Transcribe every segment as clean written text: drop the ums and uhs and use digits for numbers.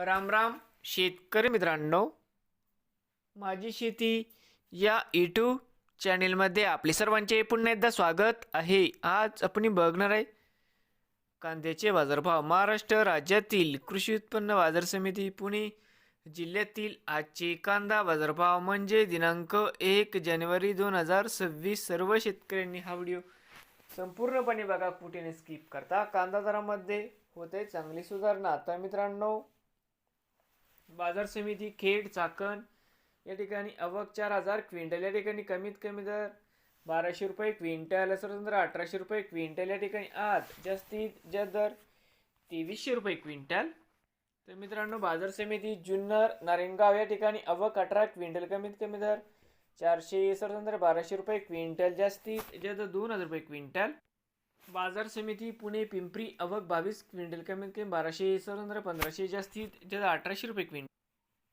राम राम शेतकरी मित्रांनो, माझी शेती या यूट्यूब चॅनेलमध्ये आपले सर्वांचे पुन्हा एकदा स्वागत आहे. आज आपण बघणार आहे कांद्याचे बाजारभाव. महाराष्ट्र राज्यातील कृषी उत्पन्न बाजार समिती पुणे जिल्ह्यातील आजचे कांदा बाजारभाव म्हणजे दिनांक 1 जानेवारी 2026. सर्व शेतकऱ्यांनी हा व्हिडिओ संपूर्णपणे बघा, कुठे स्किप करता. कांदा दरामध्ये होते चांगली सुधारणा. आता मित्रांनो, बाजार समिती खेड चाकण या ठिकाणी आवक 4000 क्विंटल, या ठिकाणी कमीत कमी दर 1200 रुपये क्विंटल, स्वतंत्र 1800 रुपये क्विंटल, या ठिकाणी आज जास्तीत जास्त दर 2300 रुपये क्विंटल. तर मित्रांनो, बाजार समिती जुन्नर नारायणगाव या ठिकाणी आवक 18 क्विंटल, कमीत कमी दर 400, स्वतंत्र 1200 रुपये क्विंटल, जास्तीत जास्त 2000 रुपये क्विंटल. बाजार समिती पुणे पिंपरी आवक 22 क्विंटल, कमीत कमी 1200, स्वतंत्र 1500, जास्तीत जास्त 1800 रुपये क्विंटल.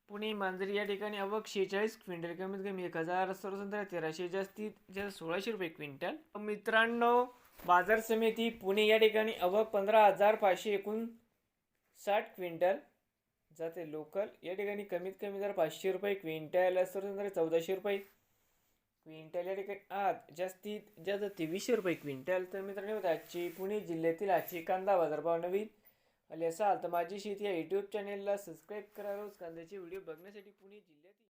पुणे मांजरी या ठिकाणी आवक 46 क्विंटल, कमीत कमी 1000, स्वतंत्र 1300, जास्तीत जास्त 1600 रुपये क्विंटल. मित्रांनो, बाजार समिती पुणे या ठिकाणी आवक 15559 क्विंटल जाते लोकल, या ठिकाणी कमीत कमी दर 500 रुपये क्विंटल, स्वतंत्र 1400 रुपये क्विंटल, या ठिकाणी आज जास्तीत जास्त 2300 रुपये क्विंटल. तर मित्रांनो, आजची पुणे जिल्ह्यातील आजची कांदा बाजारभाव नवीन आले असाल तर माझी शेती या यूट्यूब चॅनेलला सबस्क्राईब करा. रोज कांद्याचे व्हिडिओ बघण्यासाठी पुणे जिल्ह्यातील